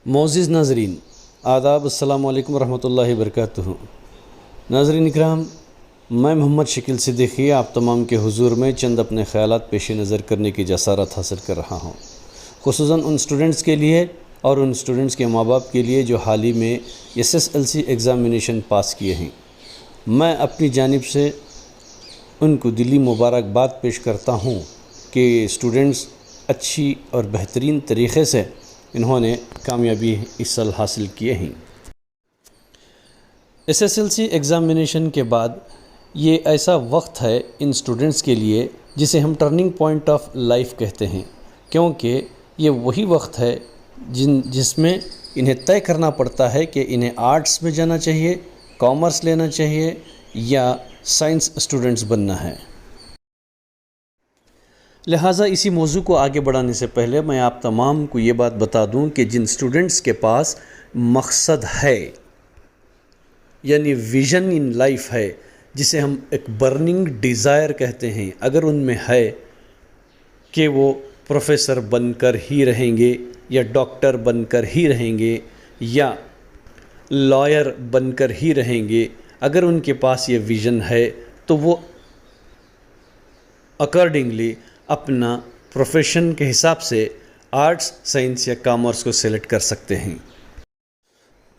मोअज़्ज़िज़ नाज़रीन, आदाब, अस्सलामु अलैकुम रहमतुल्लाहि वबरकातुहू। नाज़रीन इकराम, मैं मोहम्मद शकील सिद्दीकी आप तमाम के हुजूर में चंद अपने ख़यालात पेश नज़र करने की जसारत हासिल कर रहा हूँ, ख़ुसूसन उन स्टूडेंट्स के लिए और उन स्टूडेंट्स के माँ बाप के लिए जो हाल ही में SSLC एग्ज़ामिनेशन पास किए हैं। मैं अपनी जानिब से उनको दिली मुबारकबाद पेश करता हूँ कि स्टूडेंट्स अच्छी और बेहतरीन तरीक़े से इन्होंने कामयाबी इस साल हासिल किए हैं। SSLC एग्ज़ामिनेशन के बाद ये ऐसा वक्त है इन स्टूडेंट्स के लिए जिसे हम टर्निंग पॉइंट ऑफ लाइफ कहते हैं, क्योंकि ये वही वक्त है जिसमें इन्हें तय करना पड़ता है कि इन्हें आर्ट्स में जाना चाहिए, कॉमर्स लेना चाहिए या साइंस स्टूडेंट्स बनना है। लिहाजा इसी मौजू को आगे बढ़ाने से पहले मैं आप तमाम को ये बात बता दूं कि जिन स्टूडेंट्स के पास मकसद है यानी विज़न इन लाइफ है, जिसे हम एक बर्निंग डिज़ायर कहते हैं, अगर उनमें है कि वो प्रोफेसर बनकर ही रहेंगे या डॉक्टर बनकर ही रहेंगे या लॉयर बनकर ही रहेंगे, अगर उनके पास ये विज़न है तो वो अकॉर्डिंगली अपना प्रोफेशन के हिसाब से आर्ट्स, साइंस या कॉमर्स को सेलेक्ट कर सकते हैं।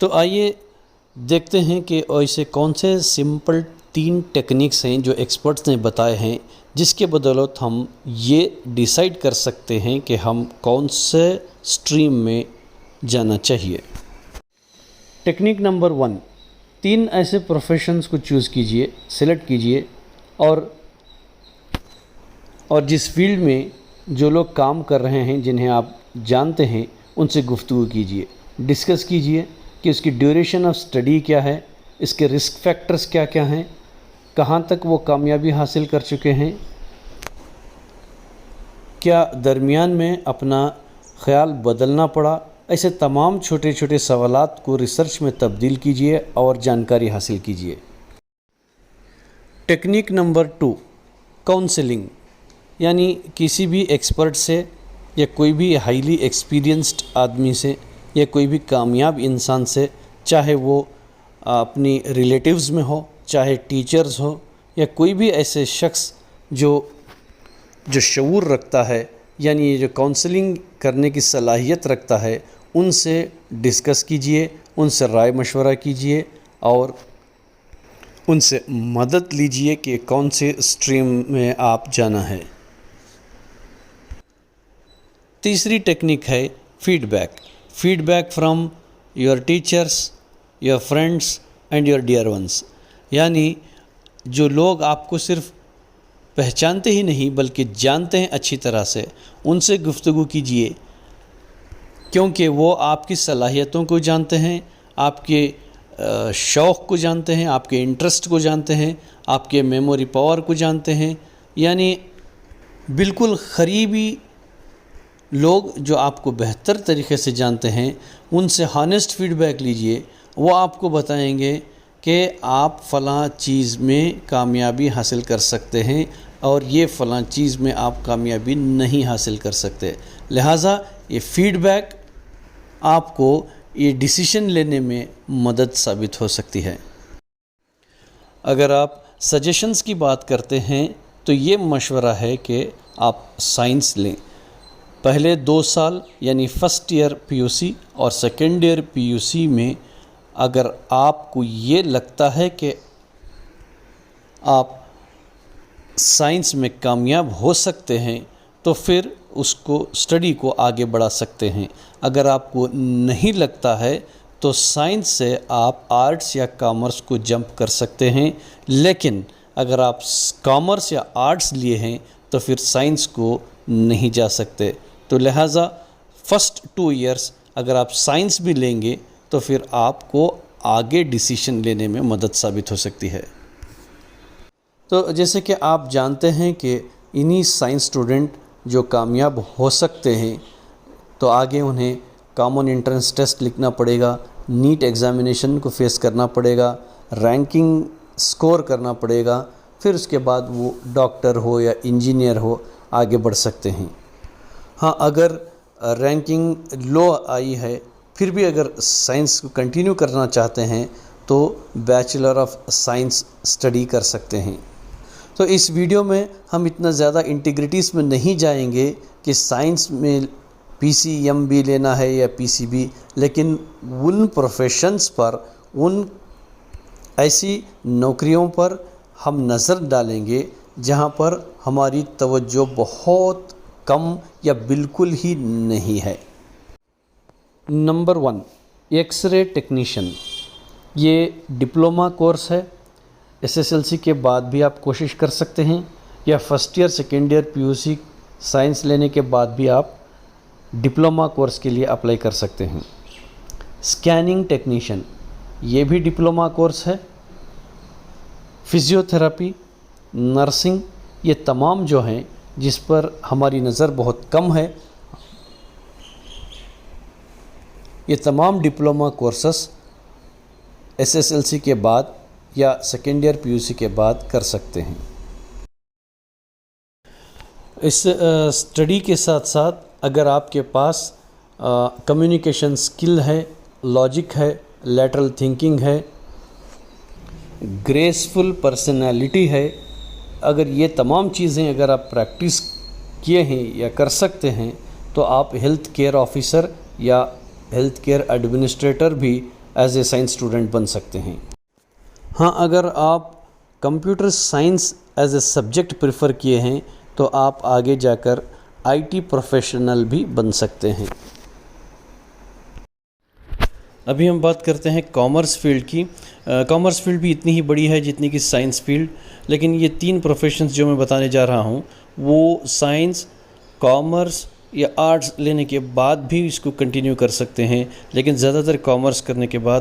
तो आइए देखते हैं कि ऐसे कौन से सिंपल 3 टेक्निक्स हैं जो एक्सपर्ट्स ने बताए हैं, जिसके बदौलत हम ये डिसाइड कर सकते हैं कि हम कौन से स्ट्रीम में जाना चाहिए। टेक्निक नंबर 1, 3 ऐसे प्रोफेशंस को चूज़ कीजिए, सेलेक्ट कीजिए और जिस फील्ड में जो लोग काम कर रहे हैं, जिन्हें आप जानते हैं, उनसे गुफ्तगू कीजिए, डिस्कस कीजिए कि उसकी ड्यूरेशन ऑफ स्टडी क्या है, इसके रिस्क फैक्टर्स क्या क्या हैं, कहाँ तक वो कामयाबी हासिल कर चुके हैं, क्या दरमियान में अपना ख़याल बदलना पड़ा। ऐसे तमाम छोटे छोटे सवालात को रिसर्च में तब्दील कीजिए और जानकारी हासिल कीजिए। टेक्निक नंबर 2, काउंसलिंग, यानी किसी भी एक्सपर्ट से या कोई भी हाईली एक्सपीरियंस्ड आदमी से या कोई भी कामयाब इंसान से, चाहे वो अपनी रिलेटिव्स में हो, चाहे टीचर्स हो या कोई भी ऐसे शख्स जो शऊर रखता है, यानी ये जो काउंसलिंग करने की सलाहियत रखता है, उनसे डिस्कस कीजिए, उनसे राय मशवरा कीजिए और उनसे मदद लीजिए कि कौन से स्ट्रीम में आप जाना है। तीसरी टेक्निक है feedback from your teachers, your friends and your dear ones, यानी जो लोग आपको सिर्फ पहचानते ही नहीं बल्कि जानते हैं अच्छी तरह से, उनसे गुफ्तगू कीजिए, क्योंकि वो आपकी सलाहियतों को जानते हैं, आपके शौक़ को जानते हैं, आपके इंटरेस्ट को जानते हैं, आपके मेमोरी पावर को जानते हैं। यानी बिल्कुल करीबी लोग जो आपको बेहतर तरीक़े से जानते हैं, उनसे हॉनेस्ट फीडबैक लीजिए। वो आपको बताएंगे कि आप फ़लाँ चीज़ में कामयाबी हासिल कर सकते हैं और ये फ़लाँ चीज़ में आप कामयाबी नहीं हासिल कर सकते। लिहाजा ये फीडबैक आपको ये डिसीशन लेने में मदद साबित हो सकती है। अगर आप सजेशंस की बात करते हैं तो ये मशवरा है कि आप साइंस लें। पहले 2 साल यानी फ़र्स्ट ईयर PUC और सेकेंड ईयर PUC में अगर आपको ये लगता है कि आप साइंस में कामयाब हो सकते हैं तो फिर उसको स्टडी को आगे बढ़ा सकते हैं। अगर आपको नहीं लगता है तो साइंस से आप आर्ट्स या कॉमर्स को जंप कर सकते हैं, लेकिन अगर आप कॉमर्स या आर्ट्स लिए हैं तो फिर साइंस को नहीं जा सकते। तो लिहाजा फ़र्स्ट 2 इयर्स अगर आप साइंस भी लेंगे तो फिर आपको आगे डिसीशन लेने में मदद साबित हो सकती है। तो जैसे कि आप जानते हैं कि इन्हीं साइंस स्टूडेंट जो कामयाब हो सकते हैं, तो आगे उन्हें कॉमन एंट्रेंस टेस्ट लिखना पड़ेगा, नीट एग्ज़ामिनेशन को फेस करना पड़ेगा, रैंकिंग स्कोर करना पड़ेगा, फिर उसके बाद वो डॉक्टर हो या इंजीनियर हो आगे बढ़ सकते हैं। हाँ, अगर रैंकिंग लो आई है پھر بھی اگر سائنس کو کنٹینیو کرنا چاہتے ہیں تو بیچلر آف سائنس اسٹڈی کر سکتے ہیں۔ تو اس ویڈیو میں ہم اتنا زیادہ انٹیگریٹیز میں نہیں جائیں گے کہ سائنس میں PCMB لینا ہے یا PCB، لیکن ان پروفیشنز پر، ان ایسی نوکریوں پر ہم نظر ڈالیں گے جہاں پر ہماری توجہ بہت کم یا بالکل ہی نہیں ہے۔ Number 1، X ray technician. یہ ڈپلومہ کورس ہے، SSLC کے بعد بھی آپ کوشش کر سکتے ہیں، یا first year second year PUC science لینے کے بعد بھی آپ ڈپلومہ کورس کے لیے اپلائی کر سکتے ہیں۔ اسکیننگ ٹیکنیشین، یہ بھی ڈپلومہ کورس ہے۔ فزیوتھراپی، نرسنگ، یہ تمام جو ہیں جس پر ہماری نظر بہت کم ہے، یہ تمام ڈپلومہ کورسز SSLC کے بعد یا سیکنڈ ایئر PUC کے بعد کر سکتے ہیں۔ اس اسٹڈی کے ساتھ ساتھ اگر آپ کے پاس کمیونیکیشن سکل ہے، لاجک ہے، لیٹرل تھنکنگ ہے، گریسفل پرسنالٹی ہے، اگر یہ تمام چیزیں اگر آپ پریکٹس کیے ہیں یا کر سکتے ہیں تو آپ ہیلتھ کیئر آفیسر یا ہیلتھ کیئر ایڈمنسٹریٹر بھی ایز اے سائنس اسٹوڈنٹ بن سکتے ہیں۔ ہاں، اگر آپ computer science as a subject prefer کیے ہیں تو آپ آگے جا کر IT پروفیشنل بھی بن سکتے ہیں۔ ابھی ہم بات کرتے ہیں کامرس فیلڈ کی۔ کامرس فیلڈ بھی اتنی ہی بڑی ہے جتنی کہ سائنس فیلڈ، لیکن یہ 3 پروفیشنز جو میں بتانے جا رہا ہوں وہ سائنس، کامرس یا آرٹس لینے کے بعد بھی اس کو کنٹینیو کر سکتے ہیں، لیکن زیادہ تر کامرس کرنے کے بعد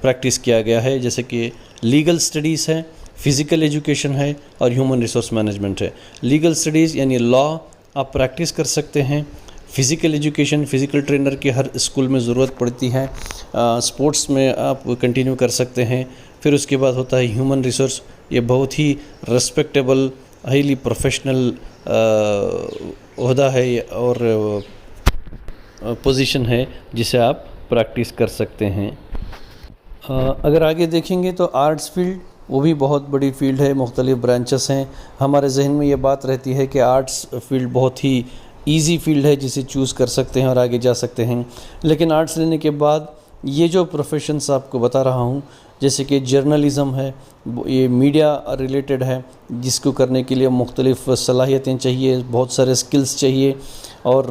پریکٹس کیا گیا ہے، جیسے کہ لیگل سٹڈیز ہے، فزیکل ایجوکیشن ہے اور ہیومن ریسورس مینجمنٹ ہے۔ لیگل سٹڈیز یعنی لا آپ پریکٹس کر سکتے ہیں، فزیکل ایجوکیشن، فزیکل ٹرینر کی ہر اسکول میں ضرورت پڑتی ہے، سپورٹس میں آپ کنٹینیو کر سکتے ہیں۔ پھر اس کے بعد ہوتا ہے ہیومن ریسورس، یہ بہت ہی ریسپیکٹیبل، ہائیلی پروفیشنل عہدہ ہے اور پوزیشن ہے جسے آپ پریکٹس کر سکتے ہیں۔ اگر آگے دیکھیں گے تو آرٹس فیلڈ، وہ بھی بہت بڑی فیلڈ ہے، مختلف برانچز ہیں۔ ہمارے ذہن میں یہ بات رہتی ہے کہ آرٹس فیلڈ بہت ہی ایزی فیلڈ ہے جسے چوز کر سکتے ہیں اور آگے جا سکتے ہیں، لیکن آرٹس لینے کے بعد یہ جو پروفیشنز آپ کو بتا رہا ہوں، جیسے کہ جرنلزم ہے، یہ میڈیا ریلیٹڈ ہے، جس کو کرنے کے لیے مختلف صلاحیتیں چاہیے، بہت سارے سکلز چاہیے اور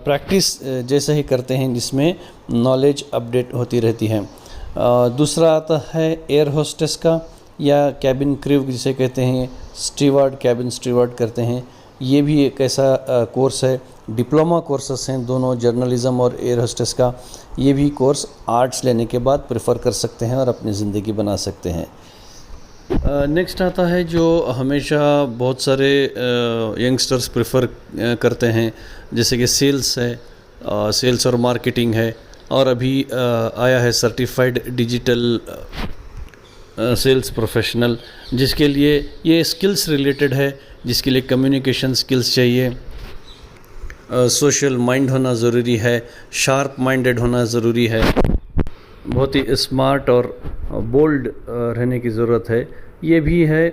پریکٹس جیسے ہی کرتے ہیں جس میں نالج اپڈیٹ ہوتی رہتی ہے۔ دوسرا آتا ہے ایئر ہوسٹس کا یا کیبن کریو جسے کہتے ہیں، اسٹیورڈ، کیبن اسٹیورڈ کرتے ہیں، یہ بھی ایک ایسا کورس ہے۔ ڈپلومہ کورسز ہیں دونوں، جرنلزم اور ایئر ہوسٹس کا، یہ بھی کورس آرٹس لینے کے بعد پریفر کر سکتے ہیں اور اپنی زندگی بنا سکتے ہیں۔ نیکسٹ آتا ہے جو ہمیشہ بہت سارے ینگسٹرز پریفر کرتے ہیں، جیسے کہ سیلز ہے، سیلز اور مارکیٹنگ ہے، اور ابھی آیا ہے سرٹیفائڈ ڈیجیٹل سیلز پروفیشنل، جس کے لیے یہ اسکلز ریلیٹڈ ہے، جس کے لیے کمیونیکیشن اسکلز چاہیے، سوشل مائنڈ ہونا ضروری ہے، شارپ مائنڈڈ ہونا ضروری ہے، بہت ہی اسمارٹ اور بولڈ رہنے کی ضرورت ہے۔ یہ بھی ہے،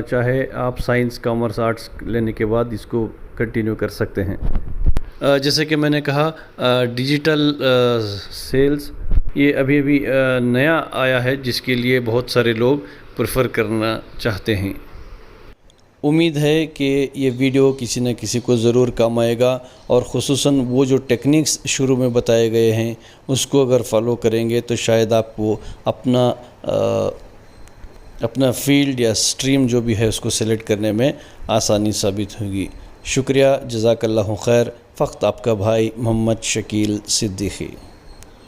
چاہے آپ سائنس، کامرس، آرٹس لینے کے بعد اس کو کنٹینیو کر سکتے ہیں۔ جیسے کہ میں نے کہا ڈیجیٹل سیلز یہ ابھی نیا آیا ہے، جس کے لیے بہت سارے لوگ پریفر کرنا چاہتے ہیں۔ امید ہے کہ یہ ویڈیو کسی نہ کسی کو ضرور کام آئے گا، اور خصوصاً وہ جو ٹیکنیکس شروع میں بتائے گئے ہیں اس کو اگر فالو کریں گے تو شاید آپ کو اپنا فیلڈ یا اسٹریم جو بھی ہے اس کو سلیکٹ کرنے میں آسانی ثابت ہوگی۔ شکریہ، جزاک اللہ خیر۔ فقط آپ کا بھائی محمد شکیل صدیقی۔